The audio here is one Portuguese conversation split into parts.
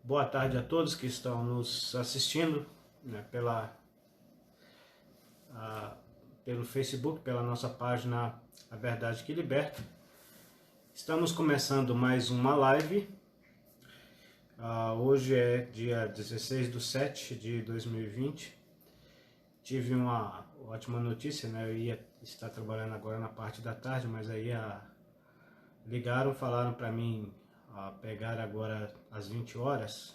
Boa tarde a todos que estão nos assistindo, né, pelo Facebook, pela nossa página A Verdade que Liberta. Estamos começando mais uma live. Hoje é dia 16/7 de 2020. Tive uma ótima notícia, né? Eu ia estar trabalhando agora na parte da tarde, mas aí ligaram, falaram para mim pegar agora às 20 horas,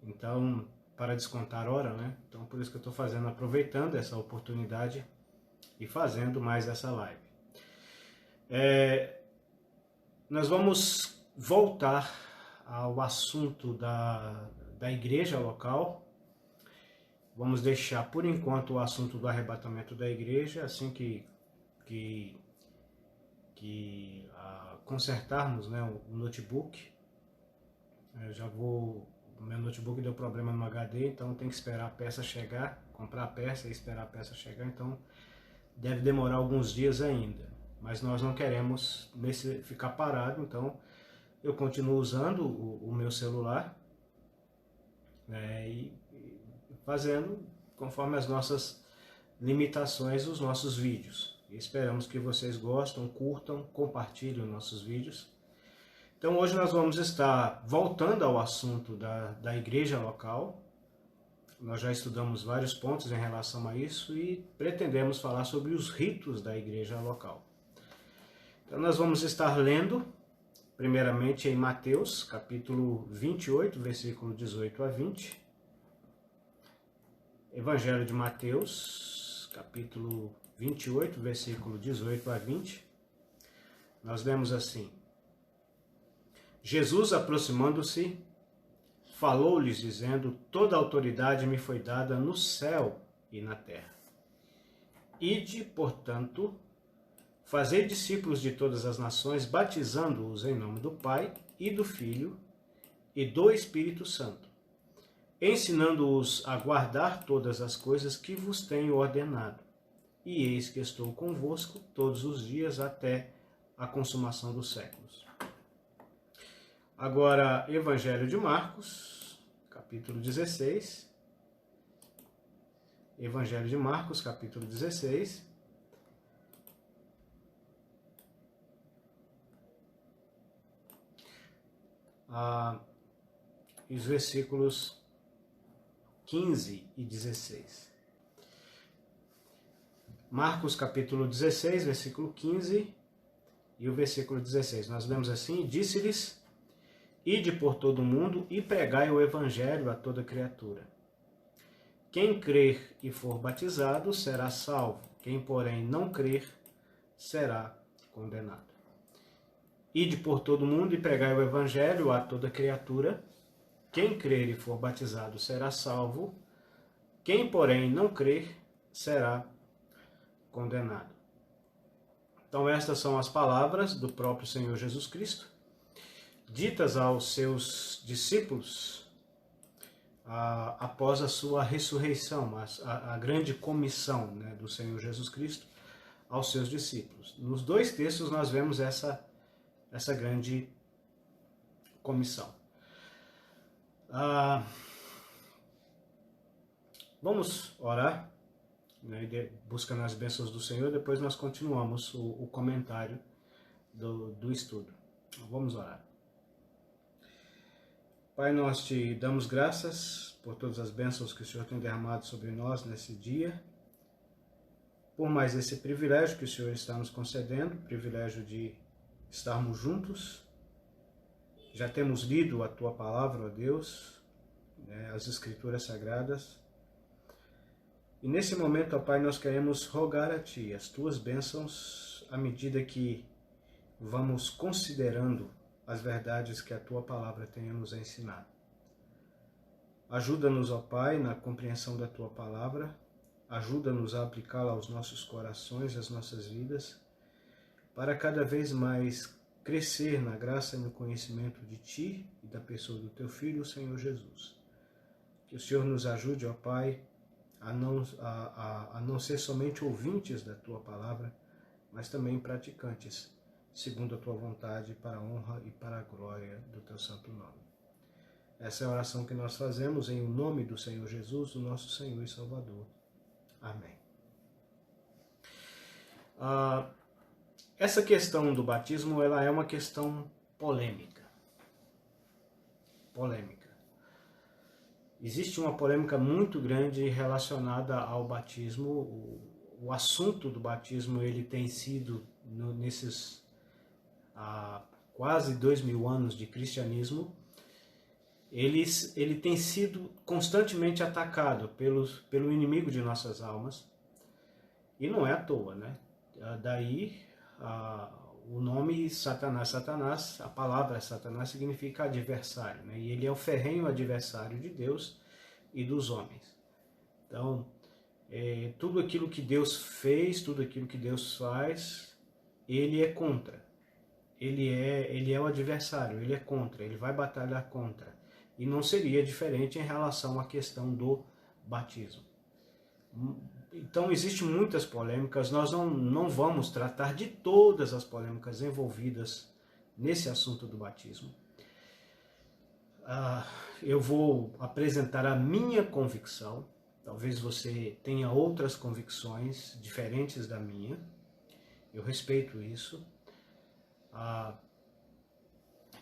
então, para descontar hora, né? Então, por isso que eu estou aproveitando essa oportunidade e fazendo mais essa live. Nós vamos voltar ao assunto da igreja local. Vamos deixar, por enquanto, o assunto do arrebatamento da igreja, assim que consertarmos, né, o notebook. O meu notebook deu problema no HD, então tem que esperar a peça chegar, comprar a peça e esperar a peça chegar, então deve demorar alguns dias ainda. Mas nós não queremos ficar parado, então eu continuo usando o meu celular, né, e fazendo conforme as nossas limitações os nossos vídeos. E esperamos que vocês gostem, curtam, compartilhem os nossos vídeos. Então hoje nós vamos estar voltando ao assunto da igreja local. Nós já estudamos vários pontos em relação a isso e pretendemos falar sobre os ritos da igreja local. Então nós vamos estar lendo, primeiramente em Mateus, capítulo 28, versículo 18 a 20. Evangelho de Mateus, capítulo 28, versículo 18 a 20. Nós lemos assim: Jesus, aproximando-se, falou-lhes, dizendo: toda a autoridade me foi dada no céu e na terra. Ide, portanto, fazei discípulos de todas as nações, batizando-os em nome do Pai e do Filho e do Espírito Santo, ensinando-os a guardar todas as coisas que vos tenho ordenado. E eis que estou convosco todos os dias até a consumação dos séculos. Agora, Evangelho de Marcos, capítulo 16. Evangelho de Marcos, capítulo 16. Os versículos 15 e 16. Marcos, capítulo 16, versículo 15 e o versículo 16. Nós lemos assim: disse-lhes: ide por todo o mundo e pregai o evangelho a toda criatura. Quem crer e for batizado será salvo, quem, porém, não crer será condenado. Ide por todo o mundo e pregai o evangelho a toda criatura. Quem crer e for batizado será salvo, quem, porém, não crer será condenado. Então, estas são as palavras do próprio Senhor Jesus Cristo, ditas aos seus discípulos após a sua ressurreição, a grande comissão, né, do Senhor Jesus Cristo aos seus discípulos. Nos dois textos nós vemos essa grande comissão. Vamos orar, né, buscando as bênçãos do Senhor, depois nós continuamos o comentário do estudo. Vamos orar. Pai, nós te damos graças por todas as bênçãos que o Senhor tem derramado sobre nós nesse dia, por mais esse privilégio que o Senhor está nos concedendo, o privilégio de estarmos juntos. Já temos lido a Tua Palavra, ó Deus, né, as Escrituras Sagradas, e nesse momento, ó Pai, nós queremos rogar a Ti as Tuas bênçãos à medida que vamos considerando as verdades que a Tua Palavra tem a nos ensinar. Ajuda-nos, ó Pai, na compreensão da Tua Palavra, ajuda-nos a aplicá-la aos nossos corações, às nossas vidas, para cada vez mais crescer na graça e no conhecimento de Ti e da pessoa do Teu Filho, o Senhor Jesus. Que o Senhor nos ajude, ó Pai, a não ser somente ouvintes da Tua Palavra, mas também praticantes segundo a tua vontade, para a honra e para a glória do teu santo nome. Essa é a oração que nós fazemos em nome do Senhor Jesus, o nosso Senhor e Salvador. Amém. Essa questão do batismo, ela é uma questão polêmica. Existe uma polêmica muito grande relacionada ao batismo. O assunto do batismo, ele tem sido, nesses quase 2000 anos de cristianismo, ele tem sido constantemente atacado pelo inimigo de nossas almas. E não é à toa, né? Daí o nome Satanás, a palavra Satanás significa adversário, né? E ele é o ferrenho adversário de Deus e dos homens. Então, tudo aquilo que Deus fez, tudo aquilo que Deus faz, ele é contra. Ele é o adversário, ele é contra, ele vai batalhar contra. E não seria diferente em relação à questão do batismo. Então, existem muitas polêmicas, nós não vamos tratar de todas as polêmicas envolvidas nesse assunto do batismo. Eu vou apresentar a minha convicção, talvez você tenha outras convicções diferentes da minha, eu respeito isso.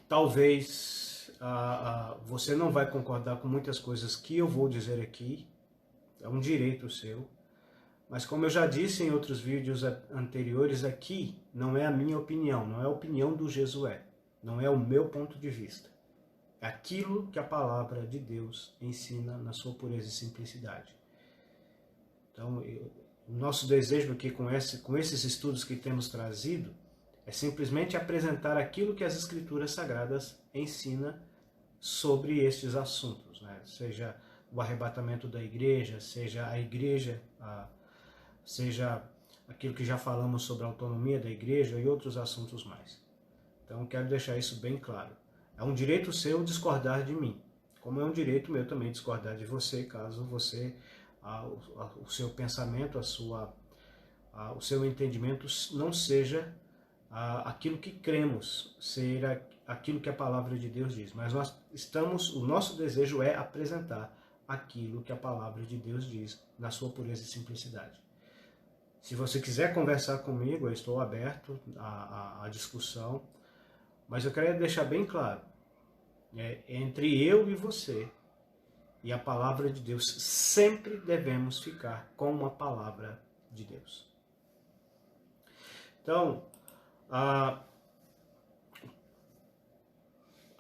Talvez você não vai concordar com muitas coisas que eu vou dizer aqui, é um direito seu. Mas como eu já disse em outros vídeos anteriores, aqui não é a minha opinião, não é a opinião do Jesué, não é o meu ponto de vista. É aquilo que a palavra de Deus ensina na sua pureza e simplicidade. Então, o nosso desejo aqui com esses estudos que temos trazido é simplesmente apresentar aquilo que as Escrituras Sagradas ensinam sobre estes assuntos, né? Seja o arrebatamento da igreja, seja a igreja, seja aquilo que já falamos sobre a autonomia da igreja e outros assuntos mais. Então, eu quero deixar isso bem claro. É um direito seu discordar de mim, como é um direito meu também discordar de você, caso você, o seu pensamento, o seu entendimento não seja aquilo que cremos ser aquilo que a palavra de Deus diz. Mas o nosso desejo é apresentar aquilo que a palavra de Deus diz na sua pureza e simplicidade. Se você quiser conversar comigo, eu estou aberto à discussão, mas eu quero deixar bem claro, entre eu e você e a palavra de Deus, sempre devemos ficar com a palavra de Deus. Então, a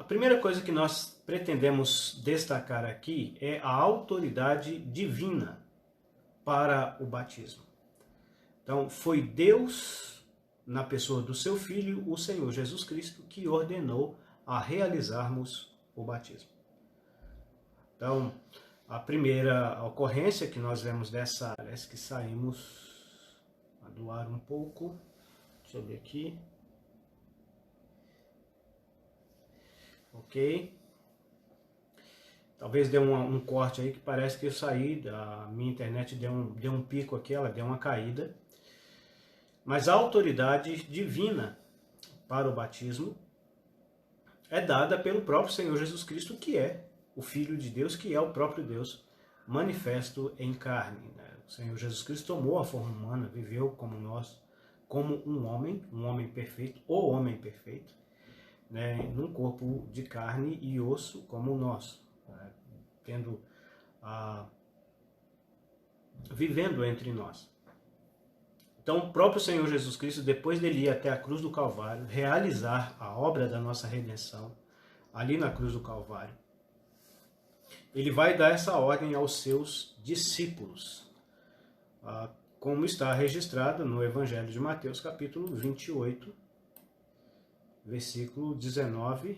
primeira coisa que nós pretendemos destacar aqui é a autoridade divina para o batismo. Então, foi Deus, na pessoa do seu Filho, o Senhor Jesus Cristo, que ordenou a realizarmos o batismo. Então, a primeira ocorrência que nós vemos dessa área, que saímos do ar um pouco, deixa eu ver aqui. Ok? Talvez dê um corte aí que parece que eu saí, a minha internet deu um pico aqui, ela deu uma caída. Mas a autoridade divina para o batismo é dada pelo próprio Senhor Jesus Cristo, que é o Filho de Deus, que é o próprio Deus manifesto em carne, né? O Senhor Jesus Cristo tomou a forma humana, viveu como nós, como um homem perfeito, o homem perfeito, né? Num corpo de carne e osso como o nosso, né? Vivendo entre nós. Então, o próprio Senhor Jesus Cristo, depois dele ir até a cruz do Calvário, realizar a obra da nossa redenção, ali na cruz do Calvário, ele vai dar essa ordem aos seus discípulos, como está registrado no Evangelho de Mateus, capítulo 28, versículo 19,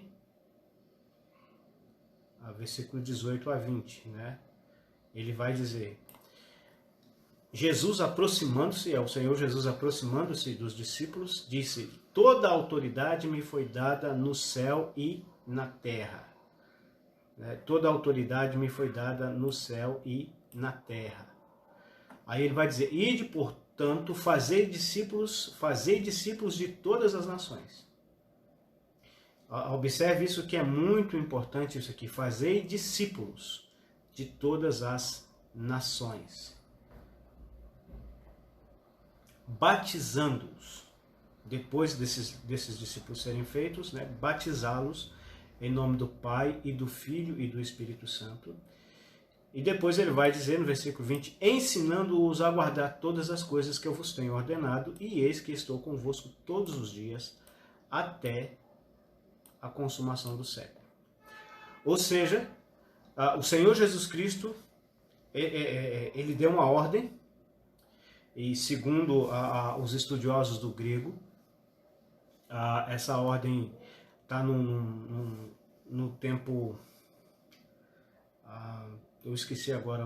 versículo 18 a 20, né? Ele vai dizer: Jesus aproximando-se, o Senhor Jesus aproximando-se dos discípulos, disse: toda a autoridade me foi dada no céu e na terra. Toda a autoridade me foi dada no céu e na terra. Aí ele vai dizer: ide por portanto, fazei discípulos de todas as nações. Observe isso que é muito importante, isso aqui, fazei discípulos de todas as nações, batizando-os, depois desses discípulos serem feitos, né, batizá-los em nome do Pai e do Filho e do Espírito Santo. E depois ele vai dizer no versículo 20, ensinando-os a guardar todas as coisas que eu vos tenho ordenado, e eis que estou convosco todos os dias, até a consumação do século. Ou seja, o Senhor Jesus Cristo, ele deu uma ordem, e segundo os estudiosos do grego, essa ordem está no tempo... eu esqueci agora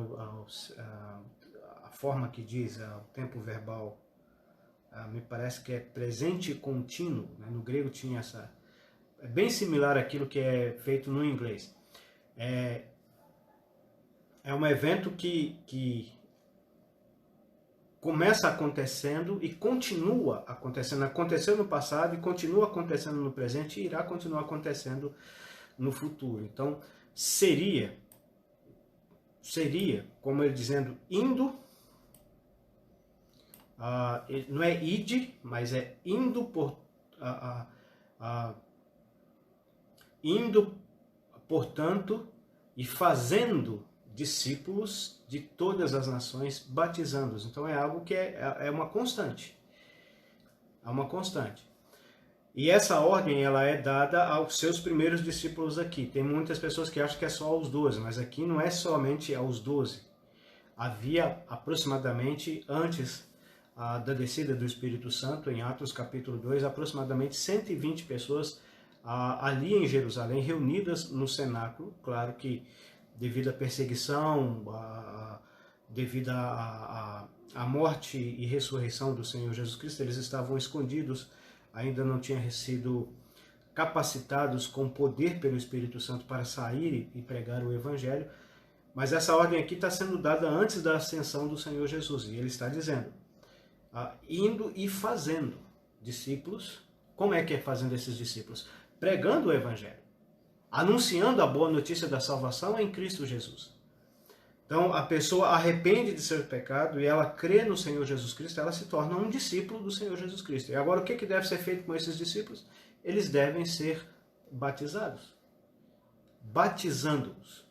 a forma que diz, o tempo verbal, me parece que é presente contínuo, né? No grego tinha essa... É bem similar àquilo que é feito no inglês. É um evento que começa acontecendo e continua acontecendo. Aconteceu no passado e continua acontecendo no presente e irá continuar acontecendo no futuro. Então, seria, como ele dizendo, indo, não é ide, mas é indo indo, portanto, e fazendo discípulos de todas as nações, batizando-os. Então é algo que é uma constante. É uma constante. E essa ordem ela é dada aos seus primeiros discípulos aqui. Tem muitas pessoas que acham que é só aos 12, mas aqui não é somente aos 12. Havia aproximadamente, antes da descida do Espírito Santo, em Atos capítulo 2, aproximadamente 120 pessoas ali em Jerusalém, reunidas no cenáculo. Claro que devido à perseguição, devido à morte e ressurreição do Senhor Jesus Cristo, eles estavam escondidos, ainda não tinham sido capacitados com poder pelo Espírito Santo para sair e pregar o Evangelho. Mas essa ordem aqui está sendo dada antes da ascensão do Senhor Jesus, e ele está dizendo, indo e fazendo discípulos. Como é que é fazendo esses discípulos? Pregando o Evangelho, anunciando a boa notícia da salvação em Cristo Jesus. Então, a pessoa arrepende de seu pecado e ela crê no Senhor Jesus Cristo, ela se torna um discípulo do Senhor Jesus Cristo. E agora, o que deve ser feito com esses discípulos? Eles devem ser batizados. Batizando-os.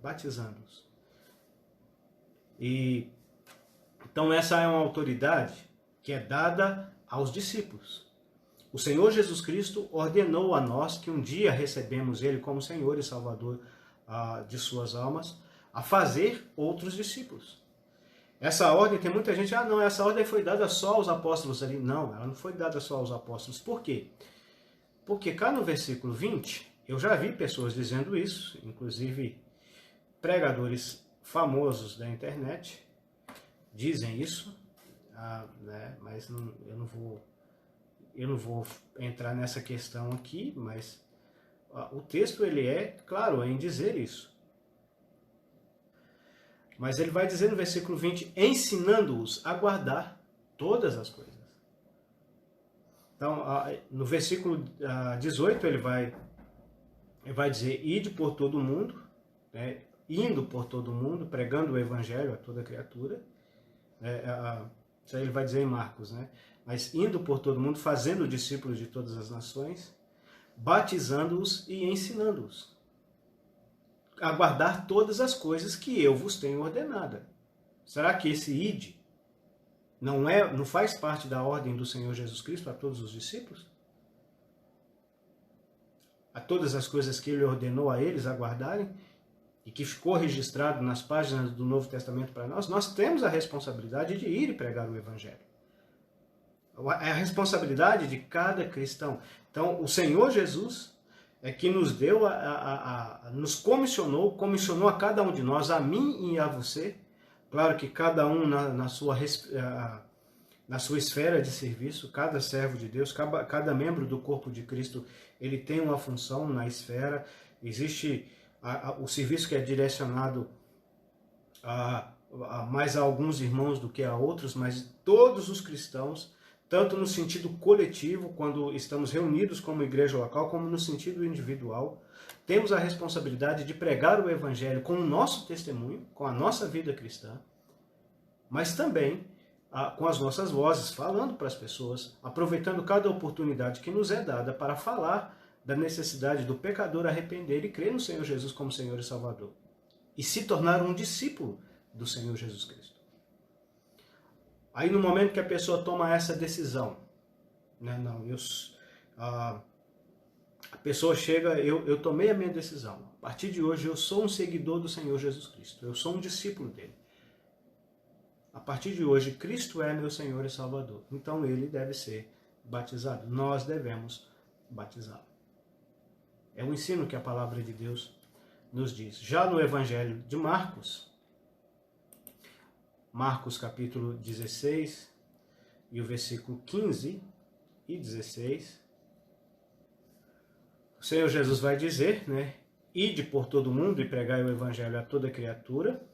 Batizando-os. Então, essa é uma autoridade que é dada aos discípulos. O Senhor Jesus Cristo ordenou a nós que um dia recebemos Ele como Senhor e Salvador de suas almas, a fazer outros discípulos. Essa ordem, tem muita gente, não, essa ordem foi dada só aos apóstolos ali. Não, ela não foi dada só aos apóstolos. Por quê? Porque cá no versículo 20, eu já vi pessoas dizendo isso, inclusive pregadores famosos da internet dizem isso, né, mas eu não vou entrar nessa questão aqui, mas o texto ele é claro em dizer isso. Mas ele vai dizer no versículo 20, ensinando-os a guardar todas as coisas. Então, no versículo 18, ele vai dizer, ide por todo o mundo, né, indo por todo o mundo, pregando o evangelho a toda criatura. Isso aí ele vai dizer em Marcos, né? Mas indo por todo mundo, fazendo discípulos de todas as nações, batizando-os e ensinando-os a guardar todas as coisas que eu vos tenho ordenada. Será que esse ide não faz parte da ordem do Senhor Jesus Cristo a todos os discípulos? A todas as coisas que ele ordenou a eles a guardarem e que ficou registrado nas páginas do Novo Testamento para nós temos a responsabilidade de ir e pregar o Evangelho. É a responsabilidade de cada cristão. Então, o Senhor Jesus é que nos deu, nos comissionou a cada um de nós, a mim e a você. Claro que cada um na sua esfera de serviço, cada servo de Deus, cada membro do corpo de Cristo, ele tem uma função na esfera. Existe o serviço que é direcionado mais a alguns irmãos do que a outros, mas todos os cristãos, tanto no sentido coletivo, quando estamos reunidos como igreja local, como no sentido individual, temos a responsabilidade de pregar o evangelho com o nosso testemunho, com a nossa vida cristã, mas também com as nossas vozes, falando para as pessoas, aproveitando cada oportunidade que nos é dada para falar da necessidade do pecador arrepender e crer no Senhor Jesus como Senhor e Salvador, e se tornar um discípulo do Senhor Jesus Cristo. Aí no momento que a pessoa toma essa decisão, né, a pessoa chega, eu tomei a minha decisão, a partir de hoje eu sou um seguidor do Senhor Jesus Cristo, eu sou um discípulo dele. A partir de hoje, Cristo é meu Senhor e Salvador. Então ele deve ser batizado. Nós devemos batizá-lo. É o ensino que a palavra de Deus nos diz. Já no Evangelho de Marcos, Marcos capítulo 16 e o versículo 15 e 16, o Senhor Jesus vai dizer, né? Ide por todo o mundo e pregai o Evangelho a toda criatura.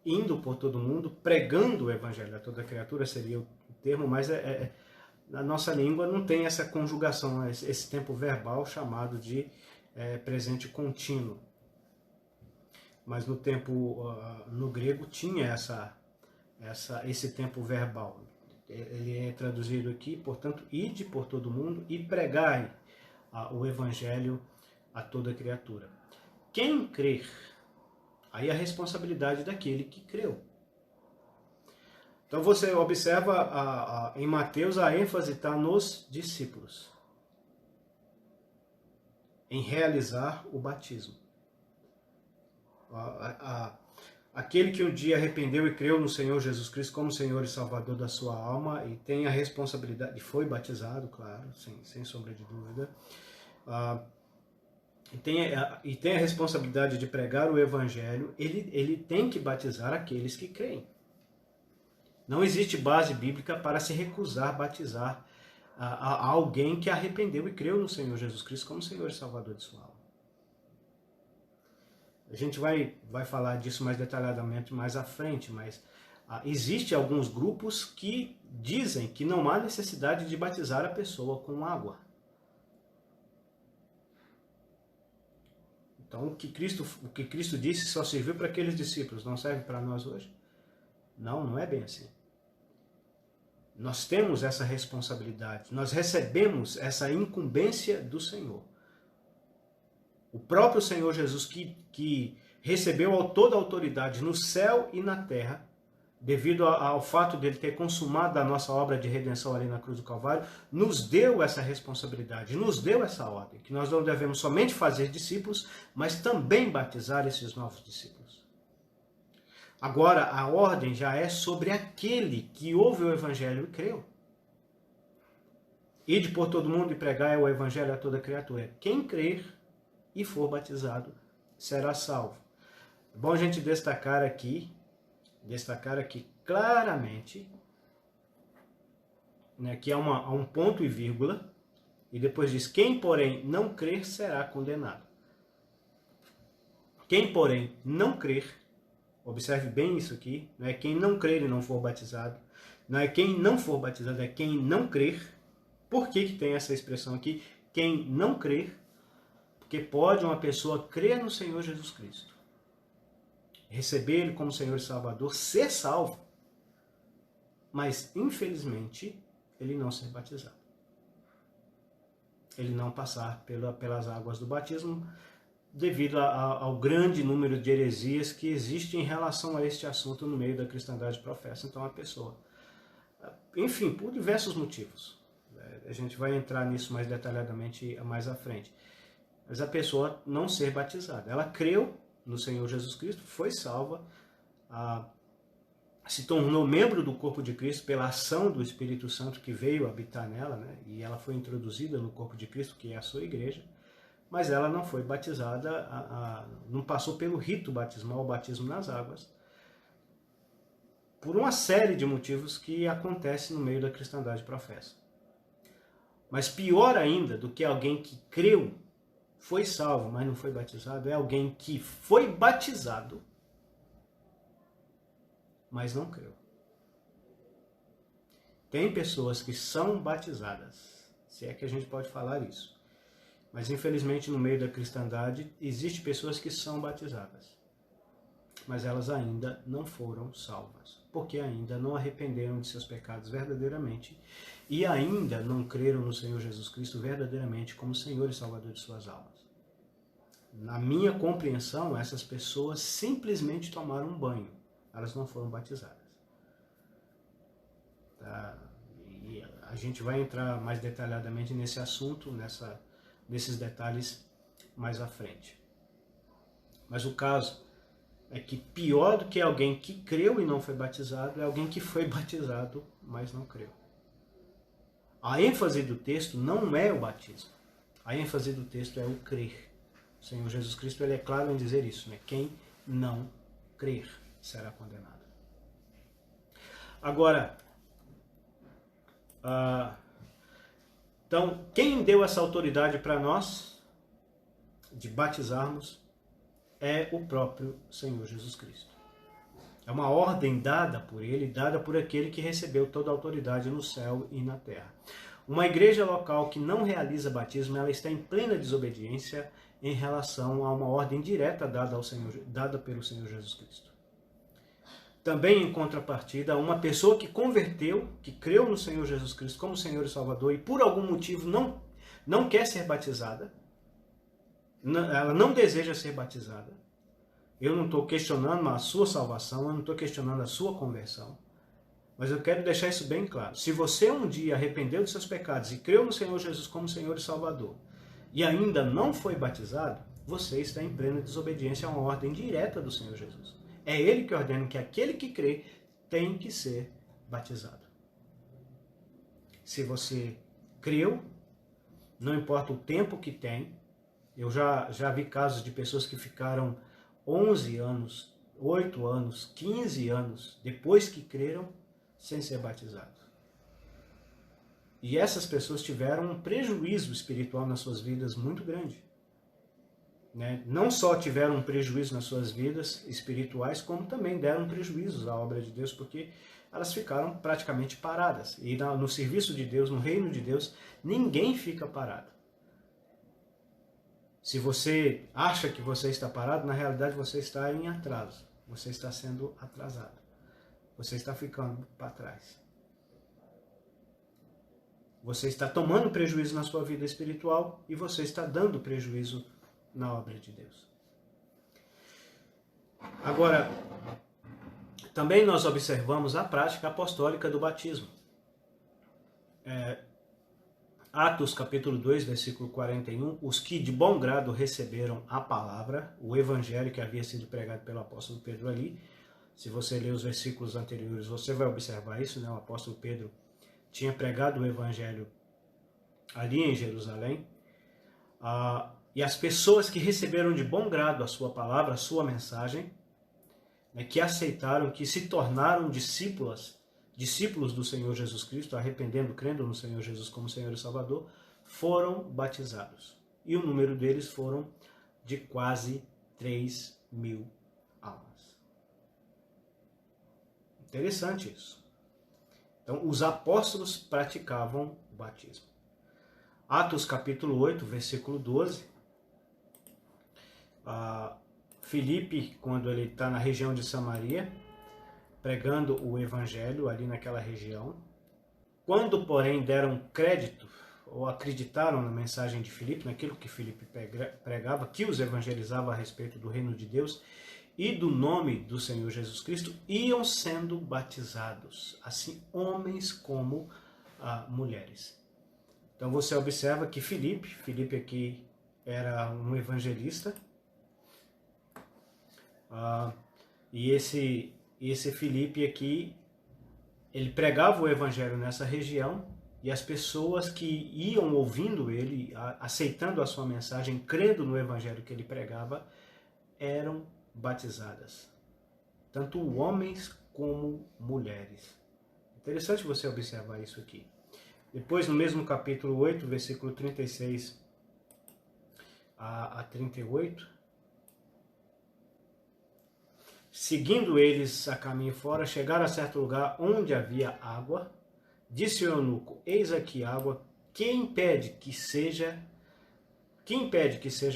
Indo por todo mundo, pregando o evangelho a toda criatura, seria o termo, mas na nossa língua não tem essa conjugação, esse tempo verbal chamado de presente contínuo. Mas no no grego tinha esse tempo verbal. Ele é traduzido aqui, portanto, ide por todo mundo e pregai o evangelho a toda criatura. Quem crer, aí a responsabilidade daquele que creu. Então você observa em Mateus a ênfase está nos discípulos, em realizar o batismo. Aquele que um dia arrependeu e creu no Senhor Jesus Cristo como Senhor e Salvador da sua alma e tem a responsabilidade, e foi batizado, claro, sem sombra de dúvida, e tem a responsabilidade de pregar o evangelho, ele tem que batizar aqueles que creem. Não existe base bíblica para se recusar a batizar a alguém que arrependeu e creu no Senhor Jesus Cristo como Senhor e Salvador de sua alma. A gente vai falar disso mais detalhadamente mais à frente, mas existem alguns grupos que dizem que não há necessidade de batizar a pessoa com água. Então, o que Cristo disse só serviu para aqueles discípulos, não serve para nós hoje? Não é bem assim. Nós temos essa responsabilidade, nós recebemos essa incumbência do Senhor. O próprio Senhor Jesus, que recebeu toda a autoridade no céu e na terra, devido ao fato dele ter consumado a nossa obra de redenção ali na cruz do Calvário, nos deu essa responsabilidade, nos deu essa ordem, que nós não devemos somente fazer discípulos, mas também batizar esses novos discípulos. Agora, a ordem já é sobre aquele que ouve o evangelho e creu. Ide por todo mundo e pregai o evangelho a toda criatura. Quem crer e for batizado será salvo. É bom a gente destacar aqui claramente, né, que há um ponto e vírgula, e depois diz, quem porém não crer será condenado. Quem porém não crer, observe bem isso aqui, não é quem não crer e não for batizado, não é quem não for batizado, é quem não crer. Por que tem essa expressão aqui? Quem não crer, porque pode uma pessoa crer no Senhor Jesus Cristo, receber Ele como Senhor e Salvador, ser salvo, mas, infelizmente, ele não ser batizado. Ele não passar pelas águas do batismo, devido ao grande número de heresias que existe em relação a este assunto no meio da cristandade professa. Então, a pessoa, enfim, por diversos motivos, a gente vai entrar nisso mais detalhadamente mais à frente, mas a pessoa não ser batizada. Ela creu no Senhor Jesus Cristo, foi salva, se tornou membro do corpo de Cristo pela ação do Espírito Santo que veio habitar nela, né? E ela foi introduzida no corpo de Cristo, que é a sua igreja, mas ela não foi batizada, não passou pelo rito batismal, o batismo nas águas, por uma série de motivos que acontecem no meio da cristandade professa. Mas pior ainda do que alguém que creu, foi salvo, mas não foi batizado, é alguém que foi batizado, mas não creu. Tem pessoas que são batizadas, se é que a gente pode falar isso. Mas infelizmente no meio da cristandade existem pessoas que são batizadas, mas elas ainda não foram salvas, porque ainda não arrependeram de seus pecados verdadeiramente e ainda não creram no Senhor Jesus Cristo verdadeiramente como Senhor e Salvador de suas almas. Na minha compreensão, essas pessoas simplesmente tomaram um banho, elas não foram batizadas. Tá? E a gente vai entrar mais detalhadamente nesse assunto, nesses detalhes mais à frente. Mas o caso é que pior do que alguém que creu e não foi batizado é alguém que foi batizado, mas não creu. A ênfase do texto não é o batismo. A ênfase do texto é o crer. O Senhor Jesus Cristo ele é claro em dizer isso, né? Quem não crer será condenado. Agora, então, quem deu essa autoridade para nós de batizarmos é o próprio Senhor Jesus Cristo. É uma ordem dada por ele, dada por aquele que recebeu toda a autoridade no céu e na terra. Uma igreja local que não realiza batismo, ela está em plena desobediência em relação a uma ordem direta dada pelo Senhor Jesus Cristo. Também, em contrapartida, uma pessoa que converteu, que creu no Senhor Jesus Cristo como Senhor e Salvador e por algum motivo não quer ser batizada, ela não deseja ser batizada. Eu não estou questionando a sua salvação, eu não estou questionando a sua conversão. Mas eu quero deixar isso bem claro. Se você um dia arrependeu de seus pecados e creu no Senhor Jesus como Senhor e Salvador, e ainda não foi batizado, você está em plena desobediência a uma ordem direta do Senhor Jesus. É Ele que ordena que aquele que crê tem que ser batizado. Se você creu, não importa o tempo que tem, eu já vi casos de pessoas que ficaram 11 anos, 8 anos, 15 anos depois que creram sem ser batizados. E essas pessoas tiveram um prejuízo espiritual nas suas vidas muito grande. Né? Não só tiveram um prejuízo nas suas vidas espirituais, como também deram prejuízos à obra de Deus, porque elas ficaram praticamente paradas. E no serviço de Deus, no reino de Deus, ninguém fica parado. Se você acha que você está parado, na realidade você está em atraso. Você está sendo atrasado. Você está ficando para trás. Você está tomando prejuízo na sua vida espiritual e você está dando prejuízo na obra de Deus. Agora, também nós observamos a prática apostólica do batismo. Atos capítulo 2, versículo 41, os que de bom grado receberam a palavra, o evangelho que havia sido pregado pelo apóstolo Pedro ali. Se você ler os versículos anteriores, você vai observar isso, né? O apóstolo Pedro tinha pregado o evangelho ali em Jerusalém. E as pessoas que receberam de bom grado a sua palavra, a sua mensagem, né, que aceitaram, que se tornaram discípulos do Senhor Jesus Cristo, arrependendo, crendo no Senhor Jesus como Senhor e Salvador, foram batizados. E o número deles foram de quase 3.000 almas. Interessante isso. Então, os apóstolos praticavam o batismo. Atos capítulo 8, versículo 12. Filipe, quando ele está na região de Samaria, pregando o evangelho ali naquela região. Quando, porém, deram crédito ou acreditaram na mensagem de Filipe, naquilo que Filipe pregava, que os evangelizava a respeito do reino de Deus e do nome do Senhor Jesus Cristo, iam sendo batizados, assim homens como mulheres. Então você observa que Filipe aqui era um evangelista, e esse Filipe aqui, ele pregava o evangelho nessa região, e as pessoas que iam ouvindo ele, aceitando a sua mensagem, crendo no evangelho que ele pregava, eram batizadas. Tanto homens como mulheres. Interessante você observar isso aqui. Depois, no mesmo capítulo 8, versículo 36 a 38, Seguindo eles a caminho fora, chegaram a certo lugar onde havia água. Disse o eunuco: eis aqui água, que impede que seja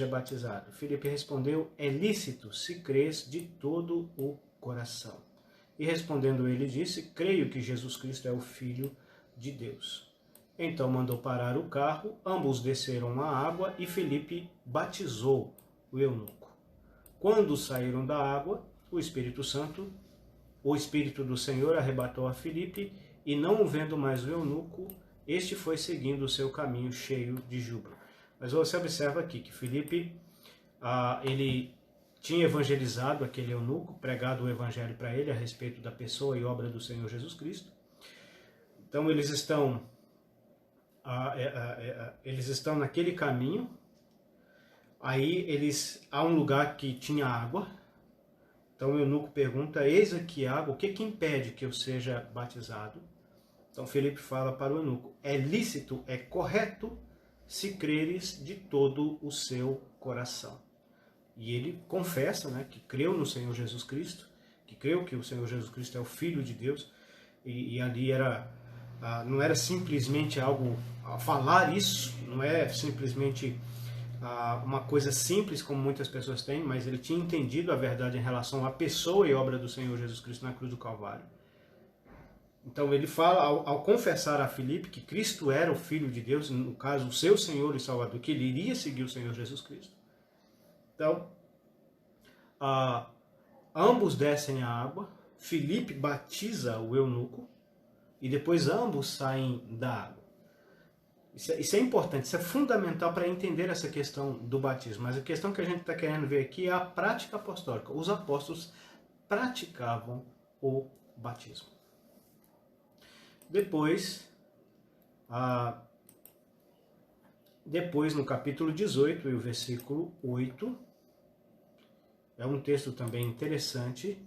batizado? Filipe respondeu: é lícito, se crês de todo o coração. E respondendo ele disse: creio que Jesus Cristo é o Filho de Deus. Então mandou parar o carro, ambos desceram à água e Filipe batizou o eunuco. Quando saíram da água, o Espírito do Senhor arrebatou a Filipe, e não o vendo mais o eunuco, este foi seguindo o seu caminho cheio de júbilo. Mas você observa aqui que Filipe, ele tinha evangelizado aquele eunuco, pregado o evangelho para ele a respeito da pessoa e obra do Senhor Jesus Cristo. Então eles estão naquele caminho. Aí há um lugar que tinha água. Então o eunuco pergunta: eis aqui água, o que impede que eu seja batizado? Então Filipe fala para o eunuco: é lícito, é correto, se creres de todo o seu coração. E ele confessa, né, que creu no Senhor Jesus Cristo, que creu que o Senhor Jesus Cristo é o Filho de Deus, e ali não era simplesmente algo, falar isso, não é simplesmente uma coisa simples como muitas pessoas têm, mas ele tinha entendido a verdade em relação à pessoa e obra do Senhor Jesus Cristo na cruz do Calvário. Então ele fala, ao confessar a Filipe que Cristo era o Filho de Deus, no caso o seu Senhor e Salvador, que ele iria seguir o Senhor Jesus Cristo. Então, ambos descem à água, Filipe batiza o eunuco e depois ambos saem da água. Isso é importante, isso é fundamental para entender essa questão do batismo. Mas a questão que a gente está querendo ver aqui é a prática apostólica. Os apóstolos praticavam o batismo. Depois, no capítulo 18 e o versículo 8, é um texto também interessante.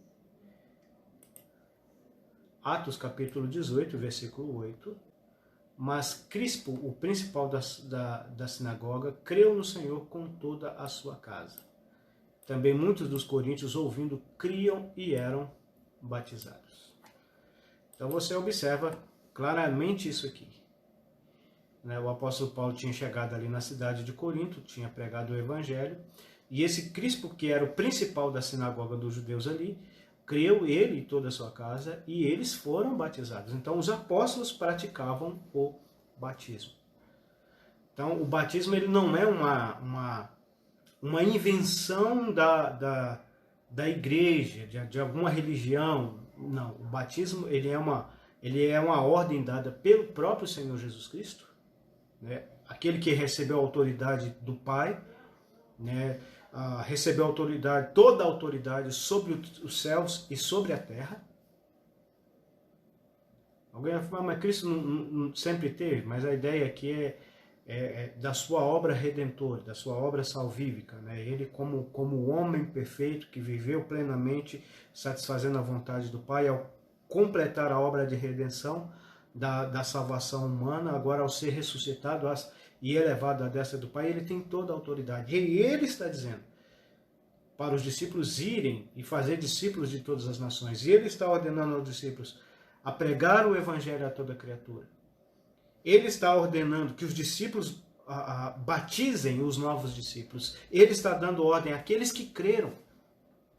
Atos capítulo 18, versículo 8. Mas Crispo, o principal da sinagoga, creu no Senhor com toda a sua casa. Também muitos dos coríntios, ouvindo, criam e eram batizados. Então você observa claramente isso aqui. O apóstolo Paulo tinha chegado ali na cidade de Corinto, tinha pregado o evangelho, e esse Crispo, que era o principal da sinagoga dos judeus ali, creu, ele e toda a sua casa, e eles foram batizados. Então os apóstolos praticavam o batismo. Então o batismo ele não é uma invenção da igreja, de alguma religião. Não, o batismo ele é uma ordem dada pelo próprio Senhor Jesus Cristo, né? Aquele que recebeu a autoridade do Pai, né? Recebeu autoridade, toda a autoridade sobre os céus e sobre a terra. Alguém vai falar, mas Cristo não sempre teve, mas a ideia aqui é da sua obra redentora, da sua obra salvífica, né? Ele como homem perfeito que viveu plenamente satisfazendo a vontade do Pai, ao completar a obra de redenção da salvação humana, agora ao ser ressuscitado e elevado à destra do Pai, ele tem toda a autoridade. E ele está dizendo para os discípulos irem e fazer discípulos de todas as nações. E ele está ordenando aos discípulos a pregar o evangelho a toda criatura. Ele está ordenando que os discípulos batizem os novos discípulos. Ele está dando ordem àqueles que creram,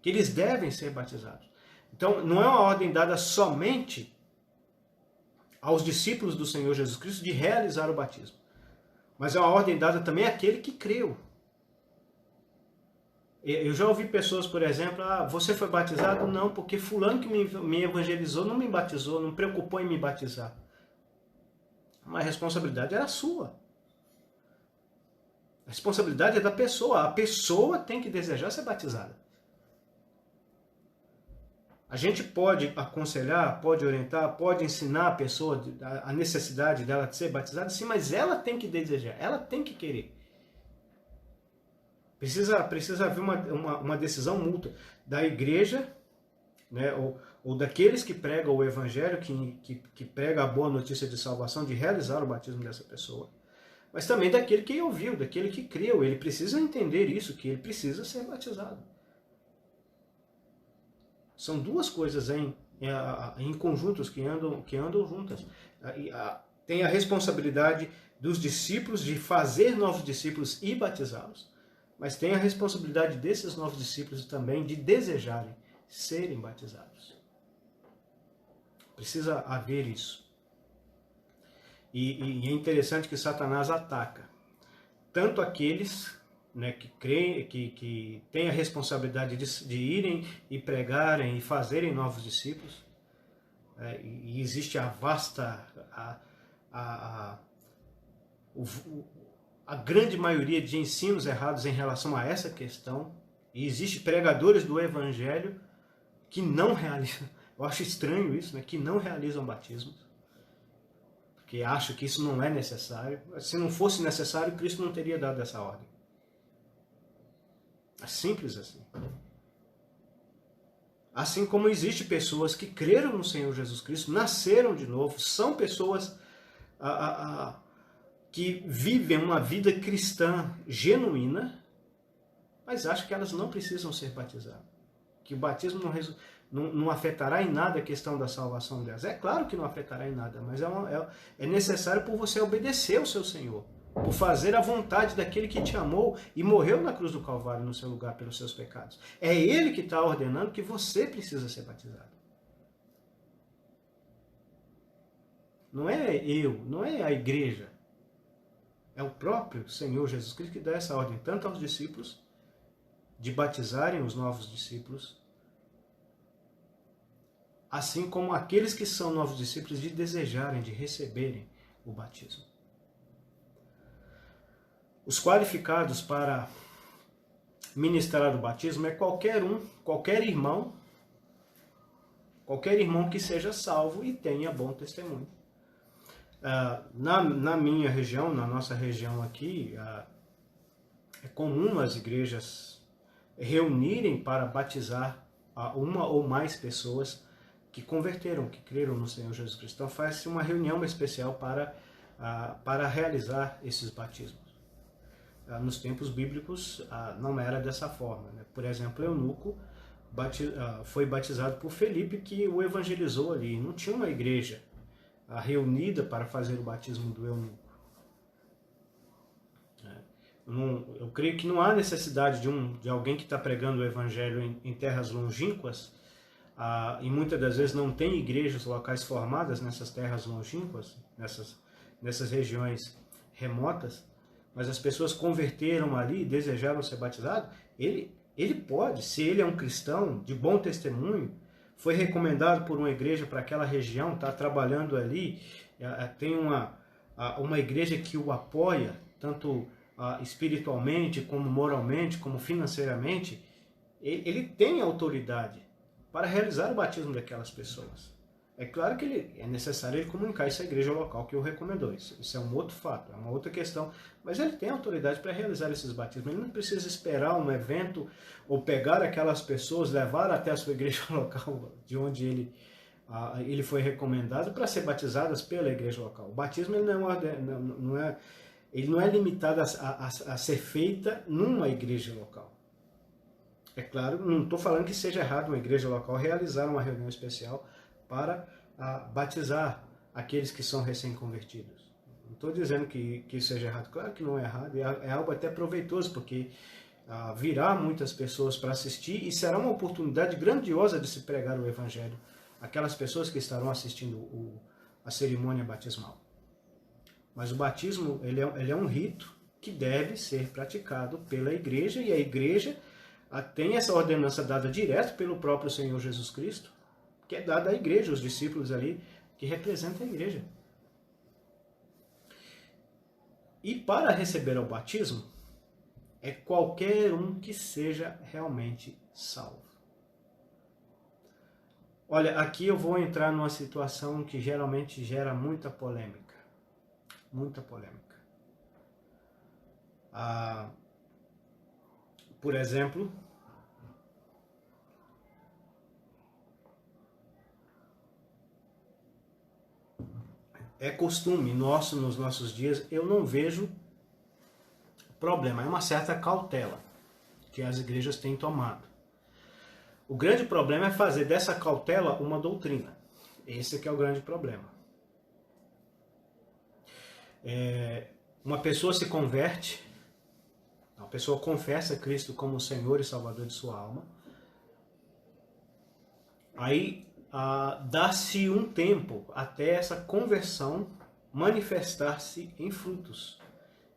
que eles devem ser batizados. Então, não é uma ordem dada somente aos discípulos do Senhor Jesus Cristo de realizar o batismo, mas é uma ordem dada também àquele que creu. Eu já ouvi pessoas, por exemplo, você foi batizado? Não, porque fulano que me evangelizou não me batizou, não preocupou em me batizar. Mas a responsabilidade era sua. A responsabilidade é da pessoa. A pessoa tem que desejar ser batizada. A gente pode aconselhar, pode orientar, pode ensinar a pessoa a necessidade dela de ser batizada, sim, mas ela tem que desejar, ela tem que querer. Precisa haver uma decisão mútua da igreja, né, ou daqueles que pregam o evangelho, que prega a boa notícia de salvação, de realizar o batismo dessa pessoa. Mas também daquele que ouviu, daquele que creu. Ele precisa entender isso, que ele precisa ser batizado. São duas coisas em conjuntos que andam juntas. Tem a responsabilidade dos discípulos de fazer novos discípulos e batizá-los, mas tem a responsabilidade desses novos discípulos também de desejarem serem batizados. Precisa haver isso. E é interessante que Satanás ataca tanto aqueles, né, que creem, que têm a responsabilidade de irem e pregarem e fazerem novos discípulos. E existe a vasta, a grande maioria de ensinos errados em relação a essa questão. E existe pregadores do Evangelho que não realizam, eu acho estranho isso, né, que não realizam batismos, porque acham que isso não é necessário. Se não fosse necessário, Cristo não teria dado essa ordem. É simples assim. Assim como existe pessoas que creram no Senhor Jesus Cristo, nasceram de novo, são pessoas que vivem uma vida cristã genuína, mas acham que elas não precisam ser batizadas. Que o batismo não afetará em nada a questão da salvação delas. É claro que não afetará em nada, mas é necessário por você obedecer ao seu Senhor, por fazer a vontade daquele que te amou e morreu na cruz do Calvário no seu lugar pelos seus pecados. É Ele que está ordenando que você precisa ser batizado. Não é eu, não é a igreja. É o próprio Senhor Jesus Cristo que dá essa ordem, tanto aos discípulos, de batizarem os novos discípulos, assim como aqueles que são novos discípulos de desejarem, de receberem o batismo. Os qualificados para ministrar o batismo é qualquer irmão que seja salvo e tenha bom testemunho. Na minha região, na nossa região aqui, é comum as igrejas reunirem para batizar uma ou mais pessoas que converteram, que creram no Senhor Jesus Cristo. Então faz-se uma reunião especial para realizar esses batismos. Nos tempos bíblicos não era dessa forma, né? Por exemplo, Eunuco foi batizado por Felipe, que o evangelizou ali. Não tinha uma igreja reunida para fazer o batismo do eunuco. Eu creio que não há necessidade de alguém que está pregando o evangelho em terras longínquas, e muitas das vezes não tem igrejas locais formadas nessas terras longínquas, nessas regiões remotas, mas as pessoas converteram ali e desejaram ser batizados. Ele pode, se ele é um cristão de bom testemunho, foi recomendado por uma igreja para aquela região, está trabalhando ali, tem uma igreja que o apoia, tanto espiritualmente, como moralmente, como financeiramente, ele tem autoridade para realizar o batismo daquelas pessoas. É claro que é necessário ele comunicar isso à igreja local que o recomendou. Isso é um outro fato, é uma outra questão. Mas ele tem autoridade para realizar esses batismos. Ele não precisa esperar um evento ou pegar aquelas pessoas, levar até a sua igreja local de onde ele foi recomendado para ser batizadas pela igreja local. O batismo ele não é limitado a ser feita numa igreja local. É claro, não estou falando que seja errado uma igreja local realizar uma reunião especial para batizar aqueles que são recém-convertidos. Não estou dizendo que isso seja errado. Claro que não é errado, é algo até proveitoso, porque virá muitas pessoas para assistir e será uma oportunidade grandiosa de se pregar o Evangelho àquelas pessoas que estarão assistindo a cerimônia batismal. Mas o batismo ele é um rito que deve ser praticado pela igreja, e a igreja tem essa ordenança dada direto pelo próprio Senhor Jesus Cristo, que é dada à igreja, os discípulos ali, que representam a igreja. E para receber o batismo, é qualquer um que seja realmente salvo. Olha, aqui eu vou entrar numa situação que geralmente gera muita polêmica. Muita polêmica. Por exemplo, é costume nosso, nos nossos dias, eu não vejo problema, é uma certa cautela que as igrejas têm tomado. O grande problema é fazer dessa cautela uma doutrina. Esse que é o grande problema. Uma pessoa se converte, uma pessoa confessa Cristo como Senhor e Salvador de sua alma, aí dá-se um tempo até essa conversão manifestar-se em frutos,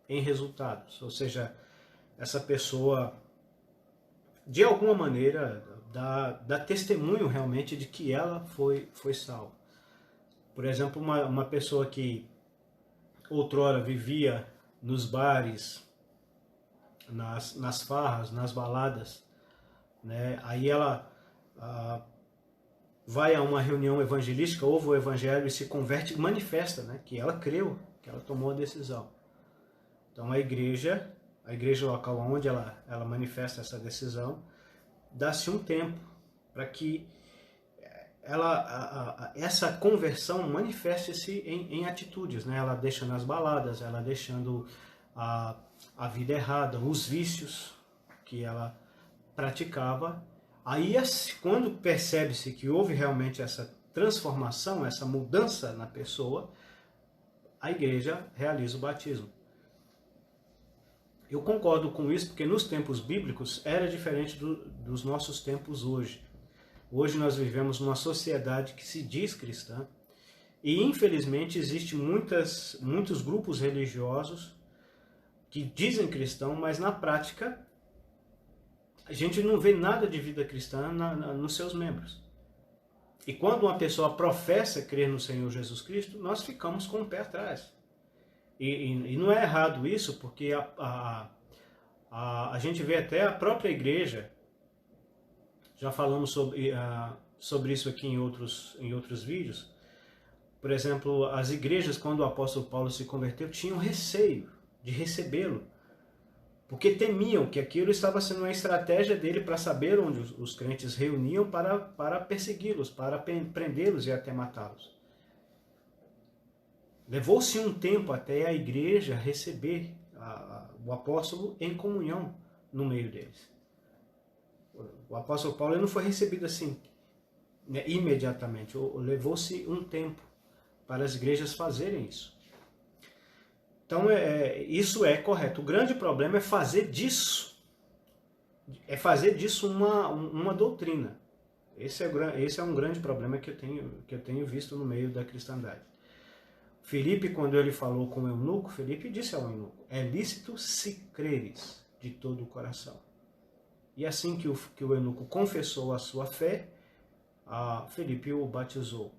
em resultados. Ou seja, essa pessoa, de alguma maneira, dá testemunho realmente de que ela foi salva. Por exemplo, uma pessoa que outrora vivia nos bares, nas farras, nas baladas, né? Aí ela vai a uma reunião evangelística, ouve o evangelho e se converte e manifesta, né, que ela creu, que ela tomou a decisão. Então a igreja local onde ela manifesta essa decisão, dá-se um tempo para que essa conversão manifeste-se em atitudes, né? Ela deixa nas baladas, ela deixando a vida errada, os vícios que ela praticava. Aí, quando percebe-se que houve realmente essa transformação, essa mudança na pessoa, a igreja realiza o batismo. Eu concordo com isso, porque nos tempos bíblicos era diferente dos nossos tempos hoje. Hoje nós vivemos numa sociedade que se diz cristã e, infelizmente, existem muitos grupos religiosos que dizem cristão, mas na prática a gente não vê nada de vida cristã nos seus membros. E quando uma pessoa professa crer no Senhor Jesus Cristo, nós ficamos com o pé atrás. E não é errado isso, porque a gente vê até a própria igreja, já falamos sobre isso aqui em outros vídeos. Por exemplo, as igrejas, quando o apóstolo Paulo se converteu, tinham receio de recebê-lo, porque temiam que aquilo estava sendo uma estratégia dele para saber onde os crentes reuniam para persegui-los, para prendê-los e até matá-los. Levou-se um tempo até a igreja receber o apóstolo em comunhão no meio deles. O apóstolo Paulo não foi recebido assim, né, imediatamente. Levou-se um tempo para as igrejas fazerem isso. Então, isso é correto. O grande problema é fazer disso uma doutrina. Esse é um grande problema que eu tenho visto no meio da cristandade. Filipe, quando ele falou com o eunuco, Filipe disse ao eunuco: é lícito se creres de todo o coração. E assim que o eunuco confessou a sua fé, Filipe o batizou.